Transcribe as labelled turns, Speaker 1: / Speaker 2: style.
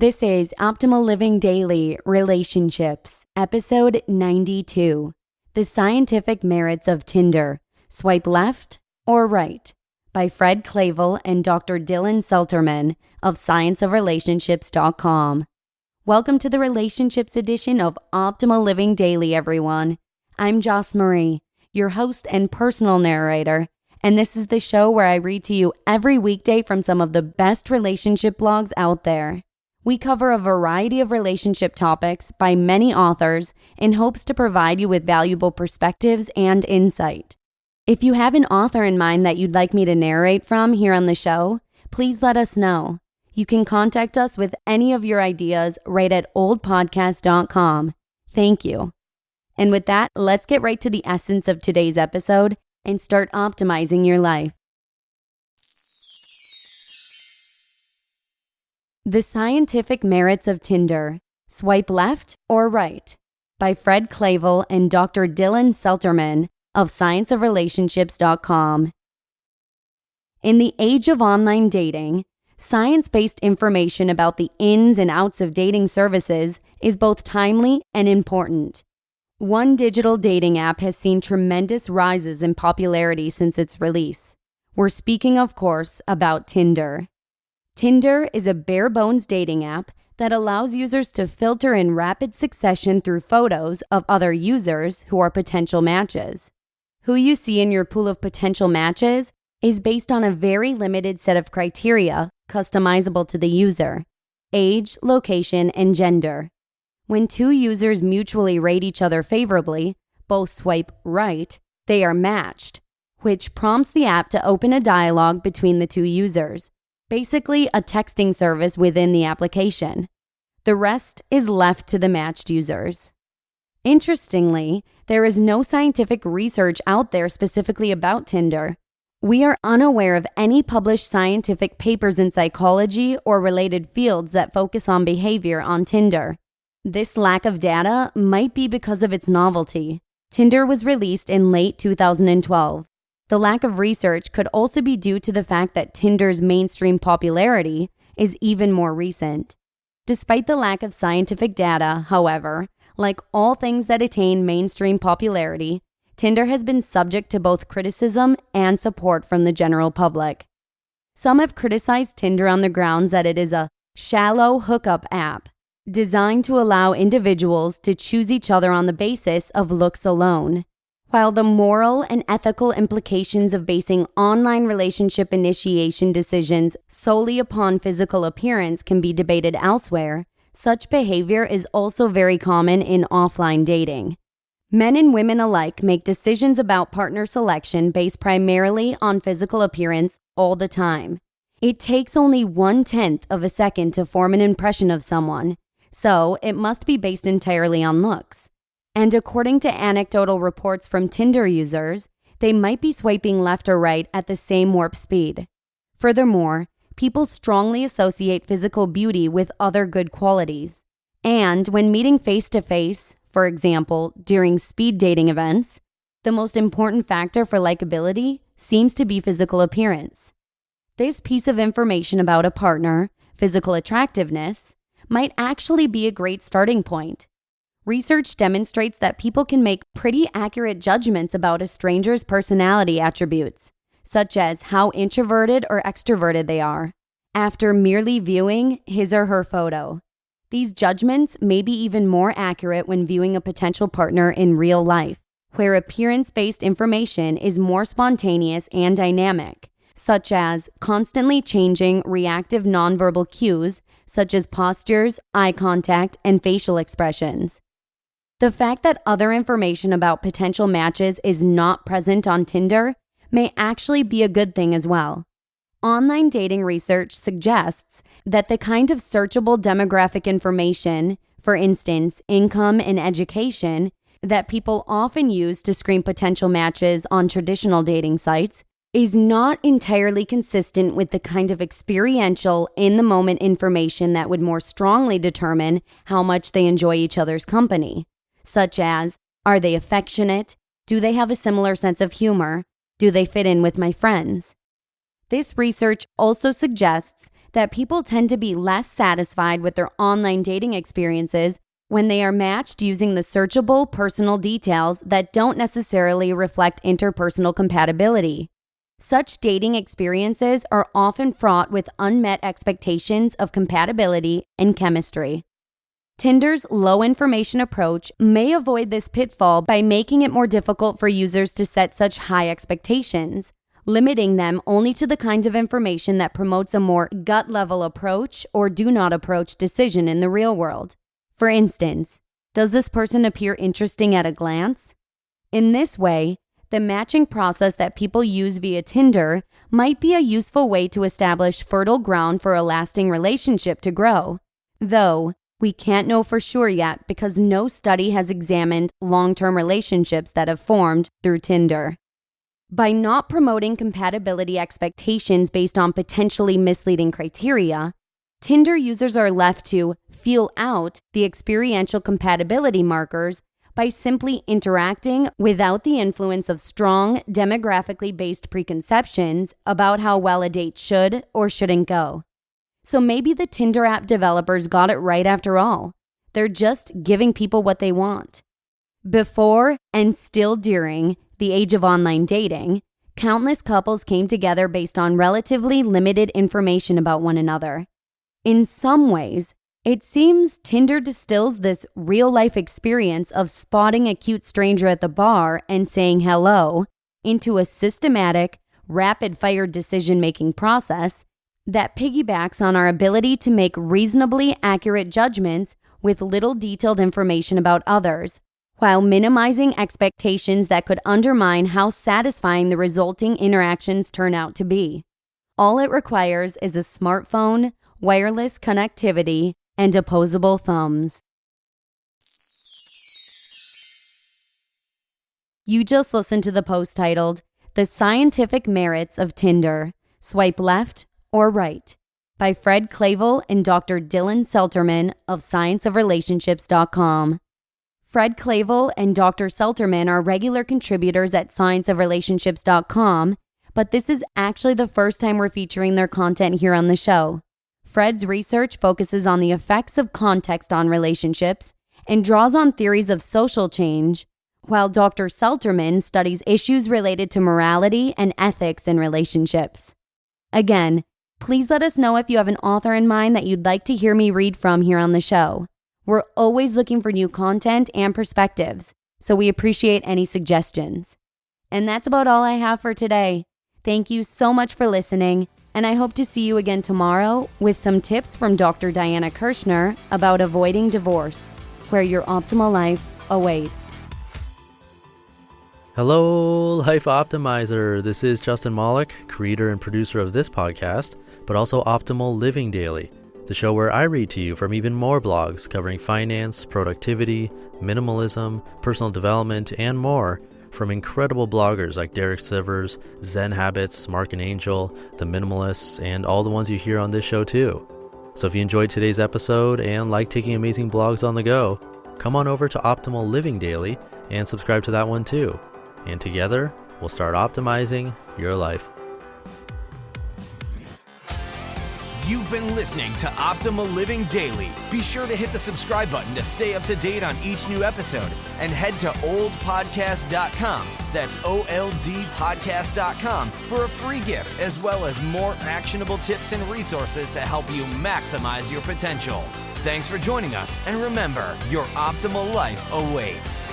Speaker 1: This is Optimal Living Daily Relationships, episode 92. The Scientific Merits of Tinder. Swipe left or right? By Fred Clavel and Dr. Selterman of scienceofrelationships.com. Welcome to the Relationships edition of Optimal Living Daily, everyone. I'm Joss Marie, your host and personal narrator, and this is the show where I read to you every weekday from some of the best relationship blogs out there. We cover a variety of relationship topics by many authors in hopes to provide you with valuable perspectives and insight. If you have an author in mind that you'd like me to narrate from here on the show, please let us know. You can contact us with any of your ideas right at oldpodcast.com. Thank you. And with that, let's get right to the essence of today's episode and start optimizing your life. The Scientific Merits of Tinder. Swipe left or right? By Fred Clavel and Dr. Selterman of scienceofrelationships.com. In the age of online dating, science-based information about the ins and outs of dating services is both timely and important. One digital dating app has seen tremendous rises in popularity since its release. We're speaking, of course, about Tinder. Tinder is a bare-bones dating app that allows users to filter in rapid succession through photos of other users who are potential matches. Who you see in your pool of potential matches is based on a very limited set of criteria customizable to the user: age, location, and gender. When two users mutually rate each other favorably, both swipe right, they are matched, which prompts the app to open a dialogue between the two users. Basically, a texting service within the application. The rest is left to the matched users. Interestingly, there is no scientific research out there specifically about Tinder. We are unaware of any published scientific papers in psychology or related fields that focus on behavior on Tinder. This lack of data might be because of its novelty. Tinder was released in late 2012. The lack of research could also be due to the fact that Tinder's mainstream popularity is even more recent. Despite the lack of scientific data, however, like all things that attain mainstream popularity, Tinder has been subject to both criticism and support from the general public. Some have criticized Tinder on the grounds that it is a shallow hookup app, designed to allow individuals to choose each other on the basis of looks alone. While the moral and ethical implications of basing online relationship initiation decisions solely upon physical appearance can be debated elsewhere, such behavior is also very common in offline dating. Men and women alike make decisions about partner selection based primarily on physical appearance all the time. It takes only 1/10 of a second to form an impression of someone, so it must be based entirely on looks. And according to anecdotal reports from Tinder users, they might be swiping left or right at the same warp speed. Furthermore, people strongly associate physical beauty with other good qualities. And when meeting face-to-face, for example, during speed dating events, the most important factor for likability seems to be physical appearance. This piece of information about a partner, physical attractiveness, might actually be a great starting point. Research demonstrates that people can make pretty accurate judgments about a stranger's personality attributes, such as how introverted or extroverted they are, after merely viewing his or her photo. These judgments may be even more accurate when viewing a potential partner in real life, where appearance-based information is more spontaneous and dynamic, such as constantly changing reactive nonverbal cues, such as postures, eye contact, and facial expressions. The fact that other information about potential matches is not present on Tinder may actually be a good thing as well. Online dating research suggests that the kind of searchable demographic information, for instance, income and education, that people often use to screen potential matches on traditional dating sites is not entirely consistent with the kind of experiential, in-the-moment information that would more strongly determine how much they enjoy each other's company. Such as, are they affectionate? Do they have a similar sense of humor? Do they fit in with my friends? This research also suggests that people tend to be less satisfied with their online dating experiences when they are matched using the searchable personal details that don't necessarily reflect interpersonal compatibility. Such dating experiences are often fraught with unmet expectations of compatibility and chemistry. Tinder's low-information approach may avoid this pitfall by making it more difficult for users to set such high expectations, limiting them only to the kinds of information that promotes a more gut-level approach or do-not-approach decision in the real world. For instance, does this person appear interesting at a glance? In this way, the matching process that people use via Tinder might be a useful way to establish fertile ground for a lasting relationship to grow, though we can't know for sure yet because no study has examined long-term relationships that have formed through Tinder. By not promoting compatibility expectations based on potentially misleading criteria, Tinder users are left to feel out the experiential compatibility markers by simply interacting without the influence of strong, demographically based preconceptions about how well a date should or shouldn't go. So maybe the Tinder app developers got it right after all. They're just giving people what they want. Before and still during the age of online dating, countless couples came together based on relatively limited information about one another. In some ways, it seems Tinder distills this real-life experience of spotting a cute stranger at the bar and saying hello into a systematic, rapid-fire decision-making process that piggybacks on our ability to make reasonably accurate judgments with little detailed information about others, while minimizing expectations that could undermine how satisfying the resulting interactions turn out to be. All it requires is a smartphone, wireless connectivity, and opposable thumbs. You just listened to the post titled, "The Scientific Merits of Tinder. Swipe Left or Right," by Fred Clavel and Dr. Dylan Selterman of scienceofrelationships.com. Fred Clavel and Dr. Selterman are regular contributors at scienceofrelationships.com, but this is actually the first time we're featuring their content here on the show. Fred's research focuses on the effects of context on relationships and draws on theories of social change, while Dr. Selterman studies issues related to morality and ethics in relationships. Again, please let us know if you have an author in mind that you'd like to hear me read from here on the show. We're always looking for new content and perspectives, so we appreciate any suggestions. And that's about all I have for today. Thank you so much for listening, and I hope to see you again tomorrow with some tips from Dr. Diana Kirshner about avoiding divorce, where your optimal life awaits.
Speaker 2: Hello, Life Optimizer. This is Justin Malik, creator and producer of this podcast, but also Optimal Living Daily, the show where I read to you from even more blogs covering finance, productivity, minimalism, personal development, and more from incredible bloggers like Derek Sivers, Zen Habits, Mark and Angel, The Minimalists, and all the ones you hear on this show too. So if you enjoyed today's episode and like taking amazing blogs on the go, come on over to Optimal Living Daily and subscribe to that one too. And together, we'll start optimizing your life.
Speaker 3: You've been listening to Optimal Living Daily. Be sure to hit the subscribe button to stay up to date on each new episode, and head to oldpodcast.com, that's OLDpodcast.com, for a free gift as well as more actionable tips and resources to help you maximize your potential. Thanks for joining us, and remember, your optimal life awaits.